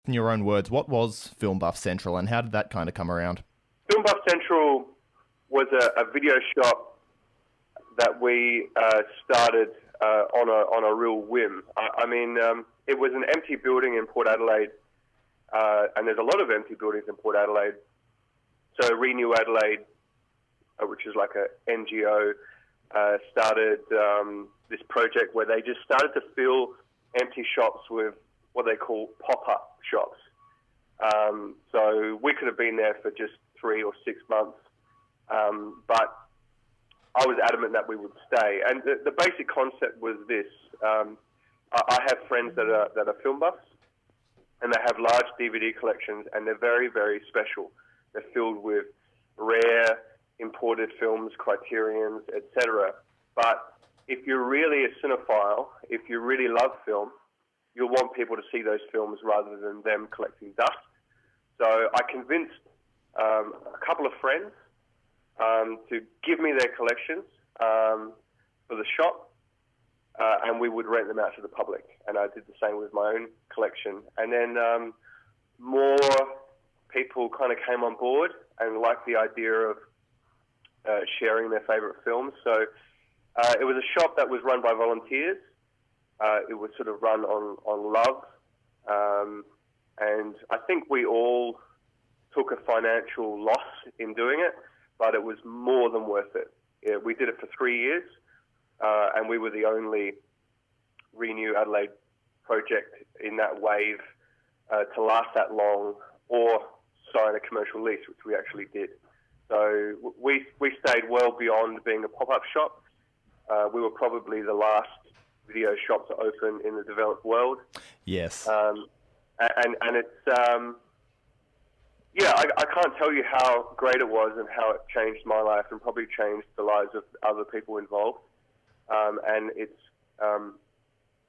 in your own words, what was Film Buff Central and how did that kind of come around? Film Buff Central was a video shop that we started on a real whim. It was an empty building in Port Adelaide, and there's a lot of empty buildings in Port Adelaide. So Renew Adelaide, which is like a NGO, started this project where they just started to fill empty shops with what they call pop-up shops. So we could have been there for just 3 or 6 months, but I was adamant that we would stay. And the basic concept was this. I have friends that are film buffs, and they have large DVD collections, and they're very, very special. They're filled with rare, imported films, criterions, etc. But if you're really a cinephile, if you really love film, you'll want people to see those films rather than them collecting dust. So I convinced a couple of friends to give me their collections for the shop, and we would rent them out to the public. And I did the same with my own collection. And then more people kind of came on board and liked the idea of sharing their favourite films. So it was a shop that was run by volunteers. It was sort of run on love. And I think we all took a financial loss in doing it, but it was more than worth it. Yeah, we did it for 3 years, and we were the only Renew Adelaide project in that wave to last that long or sign a commercial lease, which we actually did. So we stayed well beyond being a pop-up shop. We were probably the last video shop to open in the developed world. Yes. And it's... I can't tell you how great it was and how it changed my life and probably changed the lives of other people involved. And it's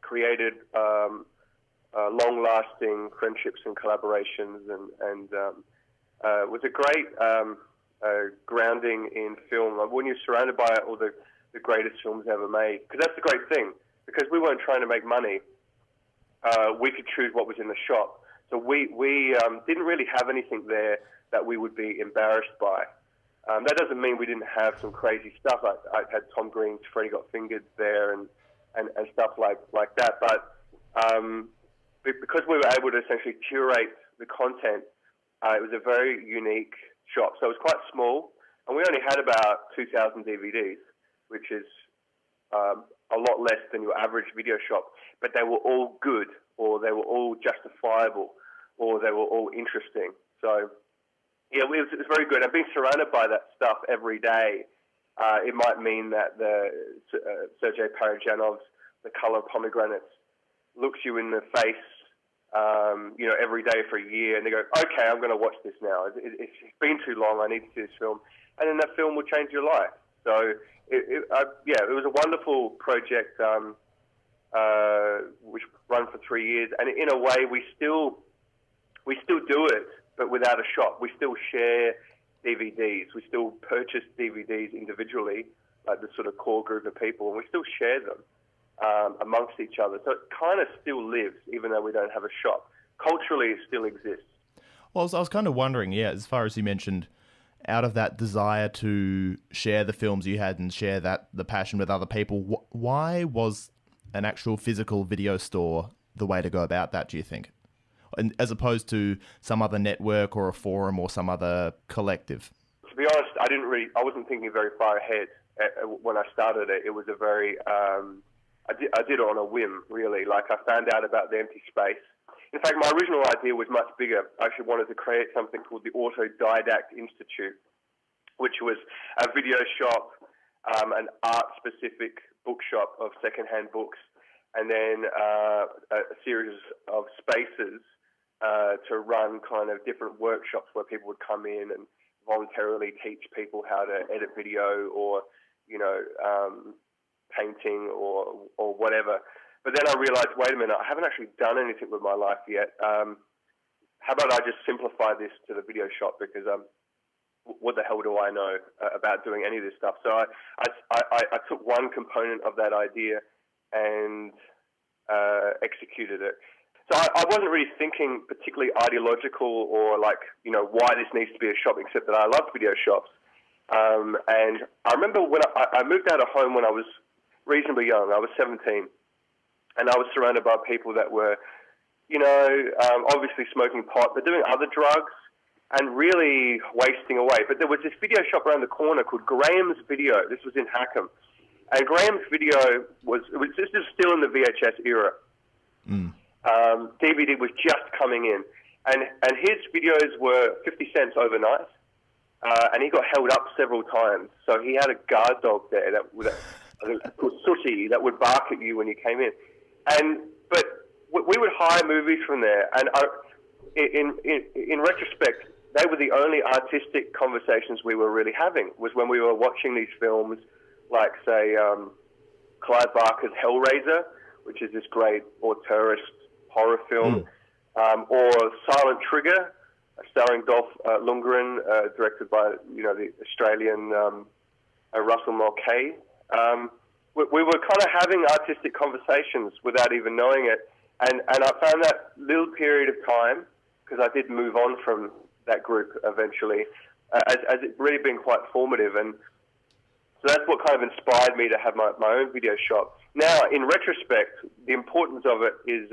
created long-lasting friendships and collaborations, and was a great grounding in film. When you're surrounded by all the greatest films ever made, because that's the great thing, because we weren't trying to make money. We could choose what was in the shop. So we didn't really have anything there that we would be embarrassed by. That doesn't mean we didn't have some crazy stuff. I had Tom Green's Freddy Got Fingered there and stuff like that. But because we were able to essentially curate the content, it was a very unique shop. So it was quite small, and we only had about 2,000 DVDs, which is a lot less than your average video shop. But they were all good, or they were all justifiable, or they were all interesting. So, yeah, it was very good. And being surrounded by that stuff every day, it might mean that the Sergei Parajanov's The Color of Pomegranates looks you in the face, every day for a year, and they go, okay, I'm going to watch this now. It's been too long. I need to see this film. And then that film will change your life. So, it was a wonderful project, which run for 3 years. And in a way, we still do it, but without a shop. We still share DVDs. We still purchase DVDs individually, like the sort of core group of people, and we still share them amongst each other. So it kind of still lives, even though we don't have a shop. Culturally, it still exists. Well, I was kind of wondering, as far as you mentioned, out of that desire to share the films you had and share the passion with other people, why was an actual physical video store the way to go about that, do you think? And as opposed to some other network or a forum or some other collective? To be honest, I wasn't thinking very far ahead when I started it. It was a very, I did it on a whim, really. Like, I found out about the empty space. In fact, my original idea was much bigger. I actually wanted to create something called the Autodidact Institute, which was a video shop, an art-specific bookshop of secondhand books, and then a series of spaces to run kind of different workshops where people would come in and voluntarily teach people how to edit video or, painting or whatever. But then I realized, wait a minute, I haven't actually done anything with my life yet. How about I just simplify this to the video shop, because what the hell do I know about doing any of this stuff? So I took one component of that idea and executed it. So I wasn't really thinking particularly ideological or like, why this needs to be a shop, except that I loved video shops. And I remember when I moved out of home when I was reasonably young. I was 17, and I was surrounded by people that were, obviously smoking pot, but doing other drugs and really wasting away. But there was this video shop around the corner called Graham's Video. This was in Hackham. And Graham's Video this is still in the VHS era. DVD was just coming in. And his videos were 50 cents overnight. And he got held up several times. So he had a guard dog there called Sooty that would bark at you when you came in. But we would hire movies from there. And in retrospect, they were the only artistic conversations we were really having, was when we were watching these films like, say, Clive Barker's Hellraiser, which is this great auteurist horror film, or Silent Trigger, starring Dolph Lundgren, directed by, the Australian Russell Mulcahy. We were kind of having artistic conversations without even knowing it. And I found that little period of time, because I did move on from that group eventually, as it really been quite formative. And so that's what kind of inspired me to have my own video shop. Now, in retrospect, the importance of it is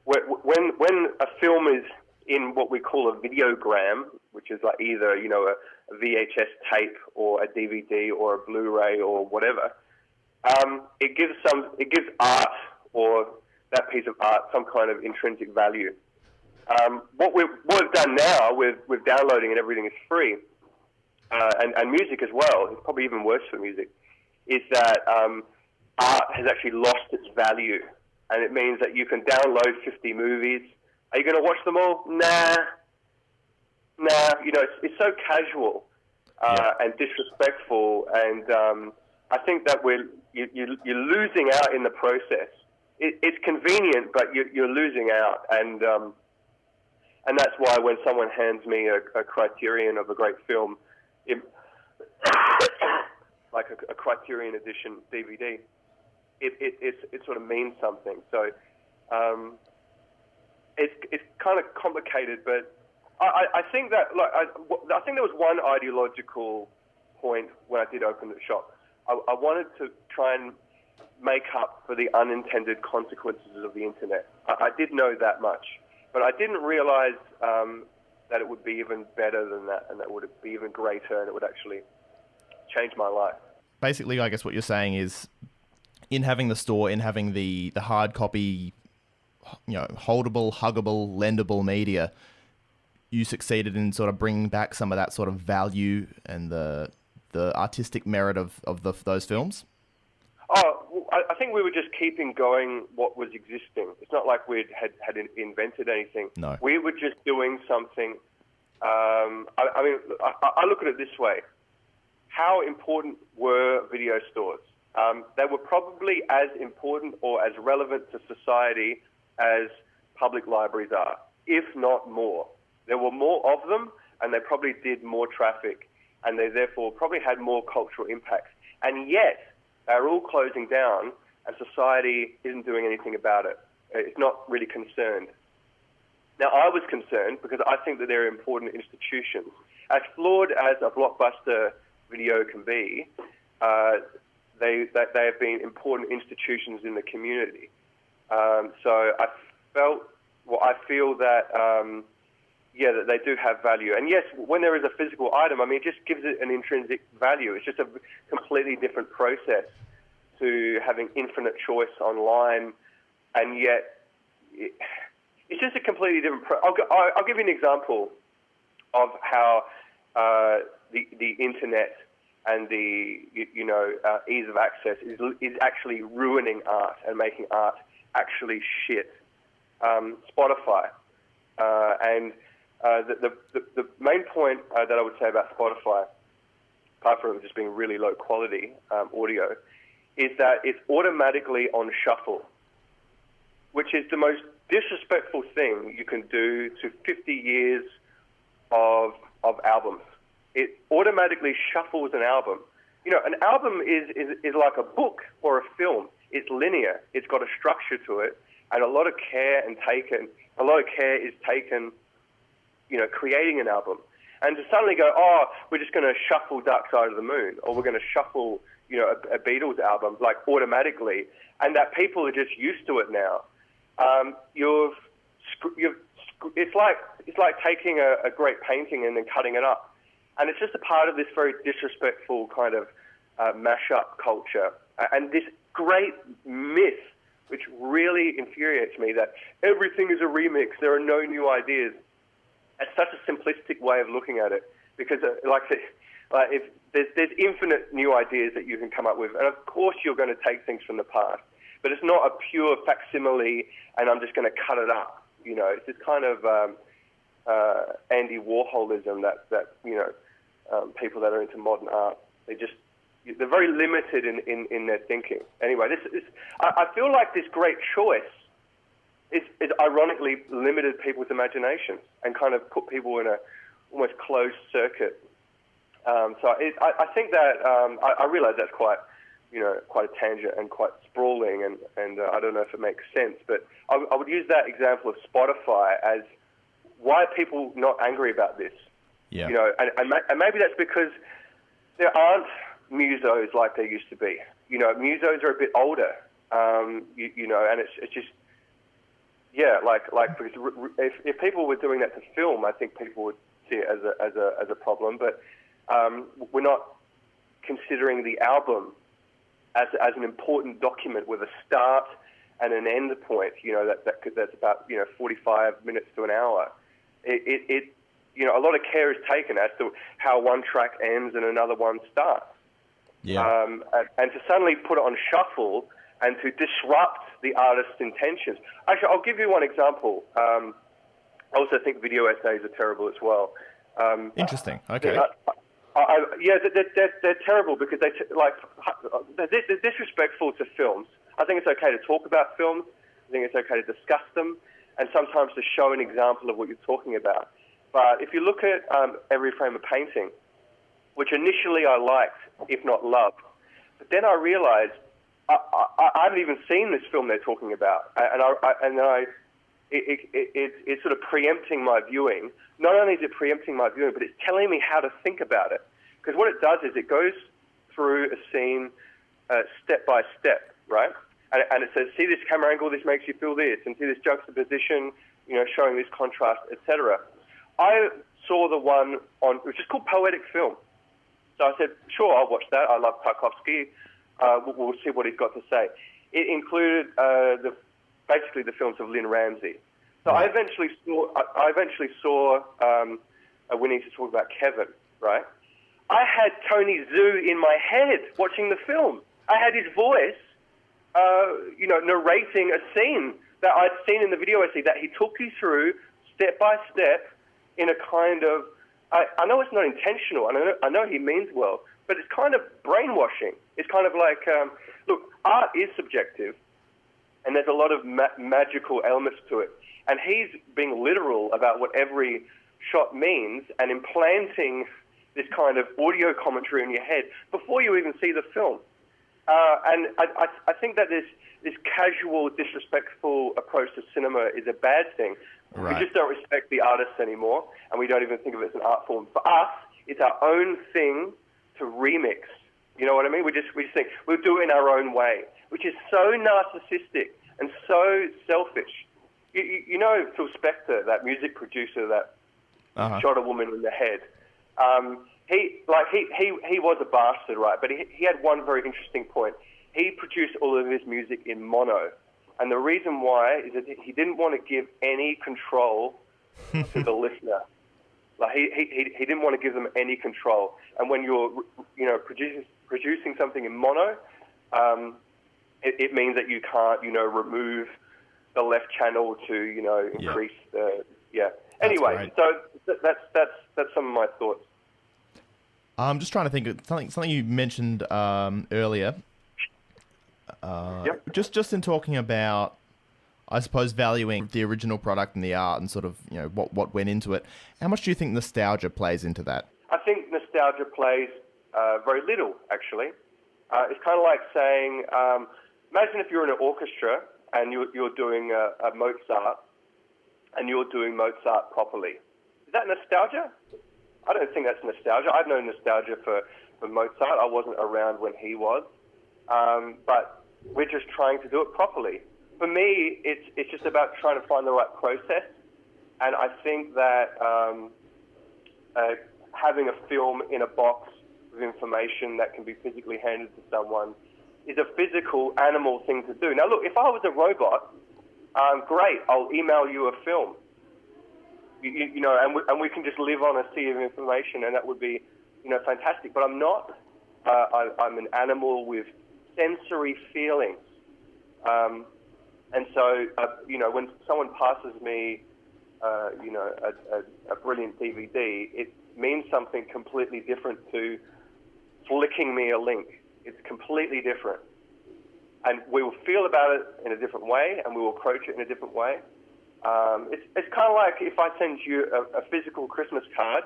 when a film is in what we call a videogram, which is like either, a VHS tape or a DVD or a Blu-ray or whatever, it gives art, or that piece of art, some kind of intrinsic value. What we've done now with downloading and everything is free, and music as well, it's probably even worse for music, is that art has actually lost its value. And it means that you can download 50 movies. Are you going to watch them all? Nah. It's so casual and disrespectful, and I think that you're losing out in the process. It's convenient, but you're losing out, and that's why when someone hands me a criterion of a great film, like a Criterion edition DVD, it sort of means something. So it's kind of complicated, but I think that I think there was one ideological point when I did open the shop. I wanted to try and make up for the unintended consequences of the internet. I did know that much, but I didn't realize that it would be even better than that, and that it would be even greater, and it would actually change my life. Basically, I guess what you're saying is, in having the store, in having the hard copy, holdable, huggable, lendable media, you succeeded in sort of bringing back some of that sort of value and the artistic merit of those films? Oh, I think we were just keeping going what was existing. It's not like we had invented anything. No. We were just doing something. I look at it this way. How important were video stores? They were probably as important or as relevant to society as public libraries are, if not more. There were more of them, and they probably did more traffic, and they therefore probably had more cultural impacts. And yet, they're all closing down, and society isn't doing anything about it. It's not really concerned. Now, I was concerned because I think that they're important institutions. As flawed as a Blockbuster video can be, they have been important institutions in the community. So I feel that, that they do have value. And yes, when there is a physical item, it just gives it an intrinsic value. It's just a completely different process to having infinite choice online, and yet it's just a completely different I'll give you an example of how the internet and the ease of access is actually ruining art and making art actually shit. Spotify, and the main point that I would say about Spotify, apart from it just being really low quality audio, is that it's automatically on shuffle, which is the most disrespectful thing you can do to 50 years of albums. It automatically shuffles an album. An album is like a book or a film. It's linear. It's got a structure to it. and a lot of care is taken, creating an album. And to suddenly go, oh, we're just going to shuffle Dark Side of the Moon, or we're going to shuffle, a Beatles album, like, automatically, and that people are just used to it now. It's like taking a great painting and then cutting it up. And it's just a part of this very disrespectful kind of mash-up culture. And this great myth, which really infuriates me, that everything is a remix, there are no new ideas. It's such a simplistic way of looking at it, because if there's infinite new ideas that you can come up with, and of course you're going to take things from the past, but it's not a pure facsimile and I'm just going to cut it up. It's this kind of Andy Warholism that people that are into modern art, they're very limited in their thinking. Anyway, I feel like this great choice is ironically limited people's imaginations and kind of put people in a almost closed circuit. I think that I realize that's quite a tangent and quite sprawling, and I don't know if it makes sense, but I would use that example of Spotify as why are people not angry about this? Yeah. And maybe that's because there aren't musos like there used to be. Musos are a bit older, and it's just, because if people were doing that to film, I think people would see it as a problem, but we're not considering the album as an important document with a start and an end point. That's about 45 minutes to an hour. A lot of care is taken as to how one track ends and another one starts. Yeah. And to suddenly put it on shuffle and to disrupt the artist's intentions. Actually, I'll give you one example. I also think video essays are terrible as well. Interesting. Okay. They're terrible because they're disrespectful to films. I think it's okay to talk about films. I think it's okay to discuss them, and sometimes to show an example of what you're talking about. But if you look at Every Frame a Painting, which initially I liked, if not loved, but then I realized I haven't even seen this film they're talking about, it's sort of preempting my viewing. Not only is it preempting my viewing, but it's telling me how to think about it. Because what it does is it goes through a scene step by step, right? And it says, see this camera angle, this makes you feel this, and see this juxtaposition, showing this contrast, etc. I saw the one which is called Poetic Film. So I said, sure, I'll watch that. I love Tarkovsky. We'll see what he's got to say. It included basically the films of Lynn Ramsey. So I eventually saw We Need to Talk About Kevin, right? I had Tony Zhu in my head watching the film. I had his voice, narrating a scene that I'd seen in the video essay that he took you through step by step in a kind of, I know it's not intentional, and I know he means well, but it's kind of brainwashing. It's kind of like, look, art is subjective, and there's a lot of magical elements to it. And he's being literal about what every shot means and implanting this kind of audio commentary in your head before you even see the film. And I think that this casual, disrespectful approach to cinema is a bad thing. Right. We just don't respect the artists anymore, and we don't even think of it as an art form. For us, it's our own thing to remix. You know what I mean? We just think we'll do it in our own way, which is so narcissistic and so selfish. You know Phil Spector, that music producer that shot a woman in the head. He was a bastard, right? But he had one very interesting point. He produced all of his music in mono, and the reason why is that he didn't want to give any control to the listener. Like he didn't want to give them any control. And when you're producing something in mono, it means that you can't remove the left channel to increase the Anyway, so that's some of my thoughts. I'm just trying to think of something you mentioned earlier. Just in talking about, I suppose, valuing the original product and the art and sort of what went into it. How much do you think nostalgia plays into that? I think nostalgia plays very little, actually. It's kind of like saying, imagine if you're in an orchestra and you're doing a Mozart, and you're doing Mozart properly. Is that nostalgia? I don't think that's nostalgia. I've no nostalgia for Mozart. I wasn't around when he was. But we're just trying to do it properly. For me, it's just about trying to find the right process. And I think that having a film in a box with information that can be physically handed to someone is a physical, animal thing to do. Now, look, if I was a robot, great, I'll email you a film. You know, and we can just live on a sea of information, and that would be, fantastic. But I'm not. I'm an animal with sensory feelings. And so, when someone passes me, a brilliant DVD, it means something completely different to flicking me a link. It's completely different. And we will feel about it in a different way, and we will approach it in a different way. It's kind of like if I send you a physical Christmas card,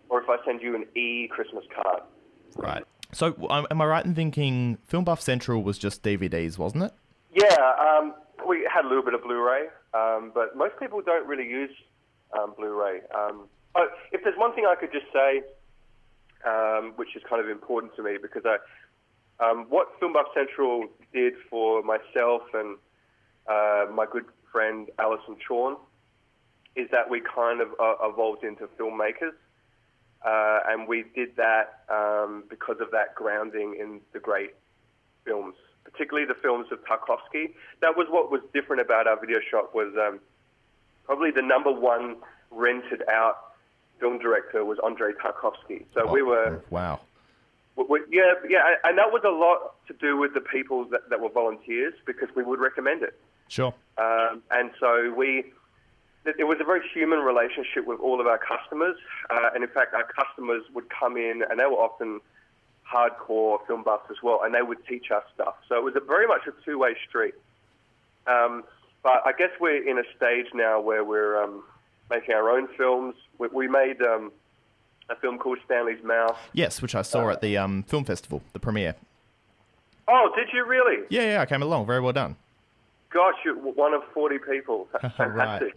or if I send you an e-Christmas card. Right. So, am I right in thinking Film Buff Central was just DVDs, wasn't it? Yeah, we had a little bit of Blu-ray, but most people don't really use Blu-ray. But if there's one thing I could just say, which is kind of important to me, because what Film Buff Central did for myself and my good friend Alison Chorn is that we kind of evolved into filmmakers, and we did that because of that grounding in the great films, particularly the films of Tarkovsky. That was what was different about our video shop, was probably the number one rented out film director was Andrei Tarkovsky. So we were... Wow. Yeah, and that was a lot to do with the people that were volunteers, because we would recommend it. Sure. And so it was a very human relationship with all of our customers. And in fact, our customers would come in, and they were often hardcore film buffs as well, and they would teach us stuff. So it was very much a two-way street. But I guess we're in a stage now where we're making our own films. We made a film called Stanley's Mouth. Yes, which I saw at the film festival, the premiere. Oh, did you really? Yeah, I came along. Very well done. Gosh, you're one of 40 people. Fantastic.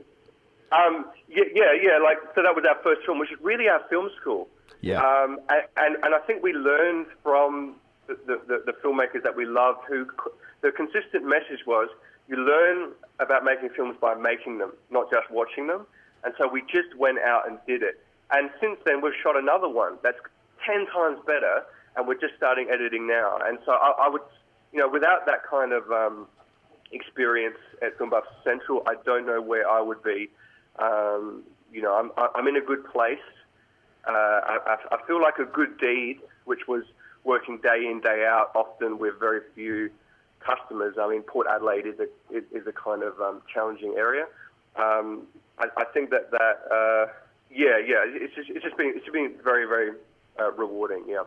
Right. So that was our first film, which is really our film school. Yeah. And I think we learned from the filmmakers that we loved, who the consistent message was, you learn about making films by making them, not just watching them. And so we just went out and did it. And since then, we've shot another one that's 10 times better, and we're just starting editing now. And so I would, without that kind of experience at Film Buff Central, I don't know where I would be. I'm in a good place. I feel like a good deed, which was working day in, day out, often with very few customers. I mean, Port Adelaide is a kind of challenging area. I think that it's been very, very rewarding. Yeah.